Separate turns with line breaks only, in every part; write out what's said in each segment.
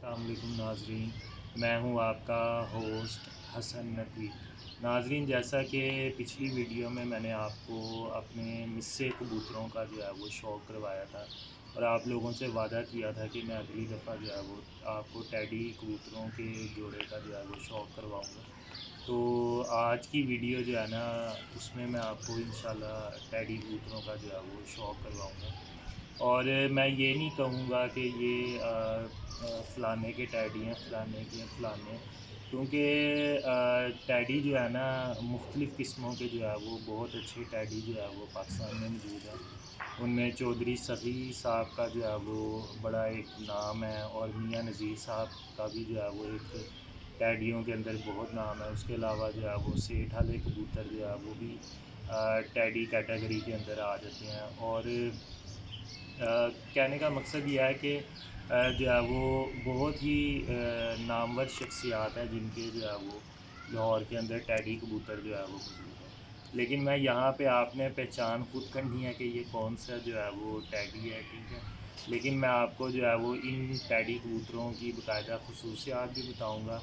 अस्सलाम वालेकुम नाजरीन, मैं हूं आपका होस्ट हसन नकवी। नाजरीन, जैसा कि पिछली वीडियो में मैंने आपको अपने मिस्से कबूतरों का जो है वो शौक़ करवाया था और आप लोगों से वादा किया था कि मैं अगली दफ़ा जो है वो आपको टैडी कबूतरों के जोड़े का जो है वो शौक़ करवाऊँगा। तो आज की वीडियो जो है ना, उसमें मैं आपको इंशाल्लाह टैडी कबूतरों का जो है वो शौक़ करवाऊँगा। और मैं ये नहीं कहूँगा कि ये फ़लाने के टैडी हैं, फ़लाने के फ़लाने, क्योंकि टैडी जो है ना मुख्तलिफ़ किस्मों के जो है वो बहुत अच्छे टैडी जो है वो पाकिस्तान में मौजूद हैं। उनमें चौधरी सफ़ी साहब का जो है वो बड़ा एक नाम है और मियाँ नज़ीर साहब का भी जो है वो एक टैडियों के अंदर बहुत नाम है। उसके अलावा जो है वो सेठ वाले कबूतर जो है वो भी टैडी कैटेगरी के अंदर आ जाते हैं। और कहने का मकसद ये है कि जो है वो बहुत ही नामवर शख्सियात हैं जिनके जो है वो लाहौर के अंदर टैडी कबूतर जो है वो मौजूद हैं। लेकिन मैं यहाँ पे आपने पहचान खुद करनी है कि ये कौन सा जो है वो टैडी है, ठीक है। लेकिन मैं आपको जो है वो इन टैडी कबूतरों की बाकायदा खसूसियात भी बताऊँगा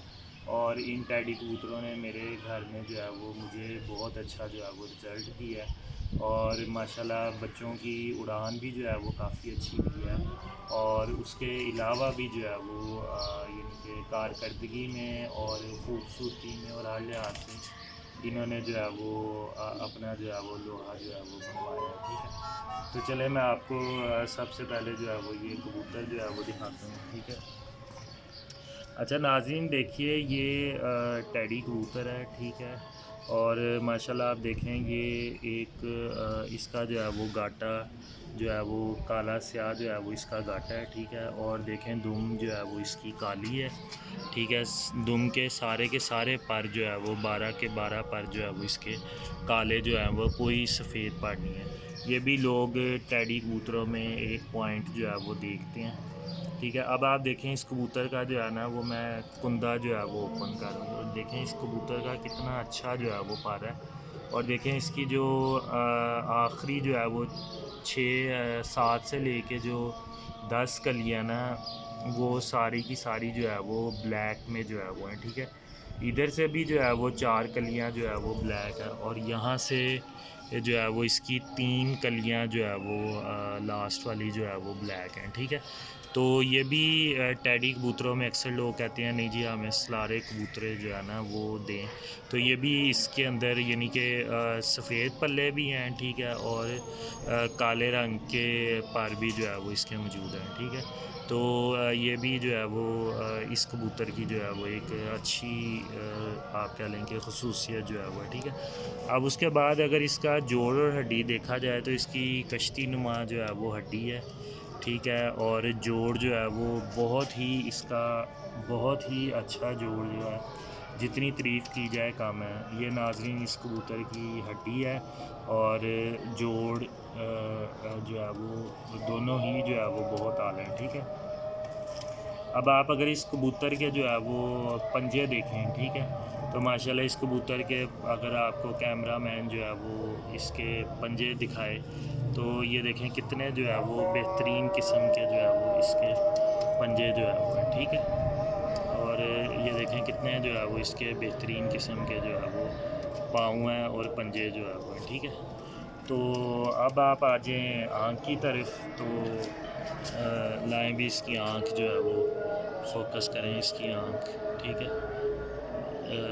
और इन टैडी कबूतरों ने मेरे घर में जो है वो मुझे बहुत अच्छा जो है वो रिज़ल्ट दिया है और माशाल्लाह बच्चों की उड़ान भी जो है वो काफ़ी अच्छी हुई है। और उसके अलावा भी जो है वो यानी कि कारकर्दगी में और ख़ूबसूरती में और हर लिहाज से इन्होंने जो है वो अपना जो है वो लोहा जो है वो बनवाया है, ठीक है। तो चले मैं आपको सबसे पहले जो है वो ये कबूतर जो है वो दिखाता हूँ, ठीक है। अच्छा नाज़रीन, देखिए ये टैडी कबूतर है, ठीक है। और माशाल्लाह आप देखें ये एक इसका जो है वो गाटा जो है वो काला स्याह जो है वो इसका गाटा है, ठीक है। और देखें दुम जो है वो इसकी काली है, ठीक है। दुम के सारे पर जो है वो 12 के 12 पर जो है वो इसके काले जो है वो कोई सफ़ेद पर नहीं है। ये भी लोग टैडी कबूतरों में एक पॉइंट जो है वो देखते हैं, ठीक है। अब आप देखें इस कबूतर का जो है ना वो मैं कुंदा जो है वो ओपन कर रहा हूँ और देखें इस कबूतर का कितना अच्छा जो है वो पर है। और देखें इसकी जो आखिरी जो है वो 6-7 से लेके जो 10 कलियाँ ना, वो सारी की सारी जो है वो ब्लैक में जो है वो हैं, ठीक है। इधर से भी जो है वो 4 कलियाँ जो है वो ब्लैक है और यहाँ से जो है वो इसकी 3 कलियाँ जो है वो लास्ट वाली जो है वो ब्लैक हैं, ठीक है। तो ये भी टैडी कबूतरों में अक्सर लोग कहते हैं नहीं जी हमें सलारे कबूतरे जो है ना वो दें, तो ये भी इसके अंदर यानी कि सफ़ेद पल्ले भी हैं, ठीक है। और काले रंग के पर भी जो है वो इसके मौजूद हैं, ठीक है। तो ये भी जो है वो इस कबूतर की जो है वो एक अच्छी आप कह लें कि खसूसियत जो है वो, ठीक है। अब उसके बाद अगर इसका जोड़ और हड्डी देखा जाए तो इसकी कश्ती नुमा जो है वो हड्डी है, ठीक है। और जोड़ जो है वो बहुत ही इसका बहुत ही अच्छा जोड़ जो है, जितनी तारीफ़ की जाए कम है। ये नाज़रीन इस कबूतर की हड्डी है और जोड़ जो है वो दोनों ही जो है वो बहुत आले हैं, ठीक है। अब आप अगर इस कबूतर के जो है वो पंजे देखें, ठीक है, तो माशाल्लाह इस कबूतर के अगर आपको कैमरा मैन जो है वो इसके पंजे दिखाए तो ये देखें कितने जो है वो बेहतरीन किस्म के जो है वो इसके पंजे जो है वो हैं, ठीक है। और ये देखें कितने जो है वो इसके बेहतरीन किस्म के जो है वो पाँव हैं और पंजे जो है वो हैं, ठीक है। तो अब आप आ जाएँ आँख की तरफ, तो लाएँ भी इसकी आँख जो है वो फोकस करें इसकी आँख, ठीक है।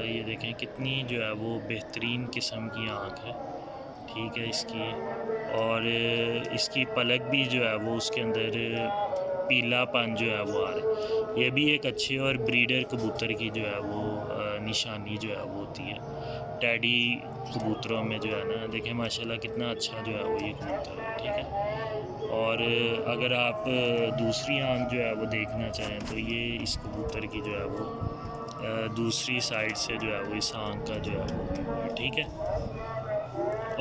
ये देखें कितनी जो है वो बेहतरीन किस्म की आँख है, ठीक है इसकी। और इसकी पलक भी जो है वो उसके अंदर पीलापन जो है वो आ रहा है। ये भी एक अच्छे और ब्रीडर कबूतर की जो है वो निशानी जो है वो होती है टैडी कबूतरों में जो है ना। देखें माशाल्लाह कितना अच्छा जो है वो ये कबूतर है, ठीक है। और अगर आप दूसरी आँख जो है वो देखना चाहें तो ये इस कबूतर की जो है वो दूसरी साइड से जो है वो इस आँख का जो है वो व्यू है, ठीक है।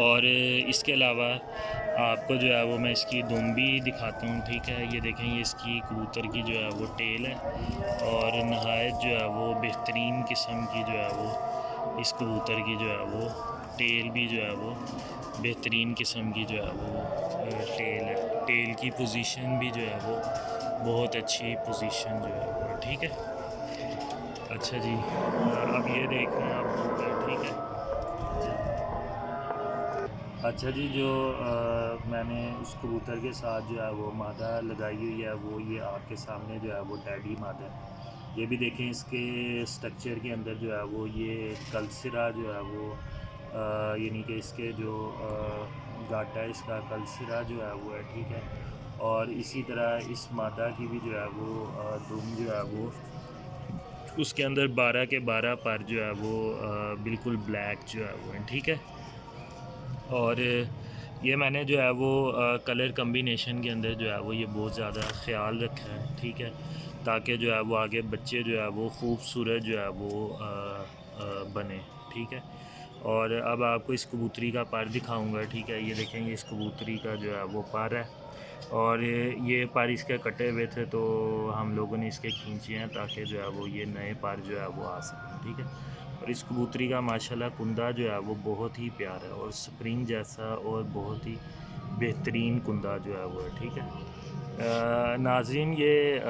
और इसके अलावा आपको जो है वो मैं इसकी दुम भी दिखाता हूँ, ठीक है। ये देखें ये इसकी कबूतर की जो है वो टेल है और नहायत जो है वो बेहतरीन किस्म की जो है वो इस कबूतर की जो है वो टेल भी जो है वो बेहतरीन किस्म की जो है वो टेल है। टेल की पोजीशन भी जो है वो बहुत अच्छी पोजीशन जो है वो, ठीक है। अच्छा जी, अब ये देखें आप लोग, ठीक है। अच्छा जी, जो मैंने उस कबूतर के साथ जो है वो मादा लगाई हुई है, वो ये आपके सामने जो है वो टैडी मादा है। ये भी देखें, इसके स्ट्रक्चर के अंदर जो है वो ये कलसिरा जो है वो यानी कि इसके जो गाटा है, इसका कलसिरा जो है वो है, ठीक है। और इसी तरह इस मादा की भी जो है वो दुम जो है वो, उसके अंदर 12 के 12 पर जो है वो बिल्कुल ब्लैक जो है वो है, ठीक है। और ये मैंने जो है वो कलर कम्बिनेशन के अंदर जो है वो ये बहुत ज़्यादा ख्याल रखा है, ठीक है, ताकि जो है वो आगे बच्चे जो है वो खूबसूरत जो है वो बने, ठीक है। और अब आपको इस कबूतरी का पर दिखाऊंगा, ठीक है। ये देखेंगे, इस कबूतरी का जो है वो पर है, और ये पर इसके कटे हुए थे, तो हम लोगों ने इसके खींचे हैं ताकि जो है वो ये नए पर जो है वो आ सकें, ठीक है। और इस कबूतरी का माशाल्लाह कुंदा जो है वो बहुत ही प्यारा है और स्प्रिंग जैसा, और बहुत ही बेहतरीन कुंदा जो है वो है, ठीक है। नाज़रीन, ये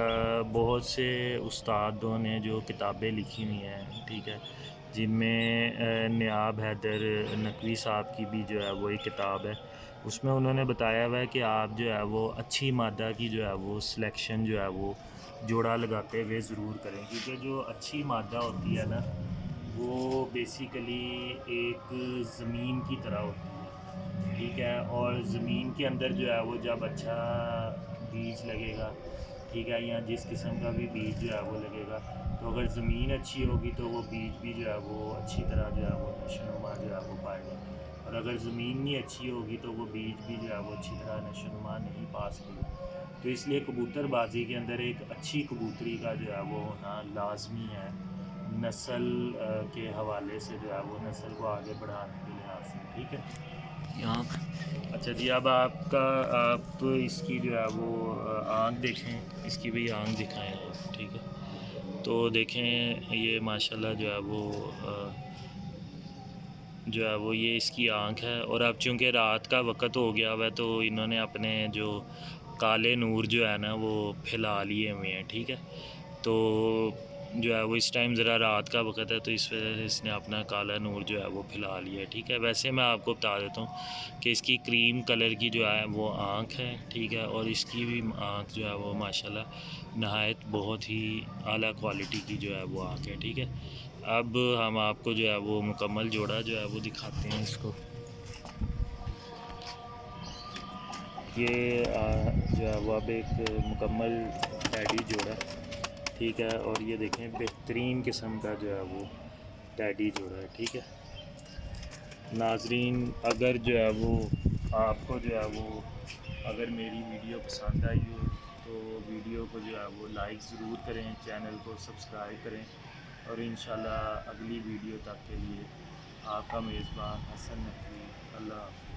बहुत से उस्तादों ने जो किताबें लिखी हुई हैं, ठीक है, जिनमें नियाब हैदर नकवी साहब की भी जो है वो एक किताब है। उसमें उन्होंने बताया हुआ है कि आप जो है वो अच्छी मादा की जो है वो सिलेक्शन जो है वो जोड़ा लगाते हुए ज़रूर करें, क्योंकि जो अच्छी मादा होती है ना, वो बेसिकली एक ज़मीन की तरह होती है, ठीक है। और ज़मीन के अंदर जो है वो जब अच्छा बीज लगेगा, ठीक है, या जिस किस्म का भी बीज जो है वो लगेगा, तो अगर ज़मीन अच्छी होगी तो वो बीज भी जो है वो अच्छी तरह जो है वो नशोनुमा जो है वो पाएगा। और अगर ज़मीन नहीं अच्छी होगी तो वो बीज भी जो है वो अच्छी तरह नशोनुमा नहीं पा सकेगा। तो इसलिए कबूतरबाजी के अंदर एक अच्छी कबूतरी का जो है वो होना लाजमी है, नस्ल के हवाले से जो है वो नस्ल को आगे बढ़ाने के लिहाज से, ठीक है। यहाँ, अच्छा जी, अब आप इसकी जो है वो आँख देखें, इसकी भी आँख दिखाएं आप, ठीक है। तो देखें, ये माशाल्लाह जो है वो जो है वो ये इसकी आँख है। और अब चूँकि रात का वक़्त हो गया हुआ है, तो इन्होंने अपने जो काले नूर जो है ना वो फैला लिए हुए हैं, ठीक है। तो जो है वो इस टाइम ज़रा रात का वक़्त है, तो इस वजह से इसने अपना काला नूर जो है वो फैला लिया है, ठीक है। वैसे मैं आपको बता देता हूँ कि इसकी क्रीम कलर की जो है वो आँख है, ठीक है। और इसकी भी आँख जो है वो माशाल्लाह नहायत बहुत ही आला क्वालिटी की जो है वो आँख है, ठीक है। अब हम आपको जो है वो मुकम्मल जोड़ा जो है वो दिखाते हैं इसको। ये जो है वो अब एक मुकम्मल टैडी जोड़ा, ठीक है। और ये देखें, बेहतरीन किस्म का जो है वो टैडी जोड़ा है, ठीक है। नाजरीन, अगर जो है वो आपको जो है वो अगर मेरी वीडियो पसंद आई हो, तो वीडियो को जो है वो लाइक ज़रूर करें, चैनल को सब्सक्राइब करें, और इंशाल्लाह अगली वीडियो तक के लिए आपका मेज़बान हसन नकवी। अल्लाह हाफ़िज़।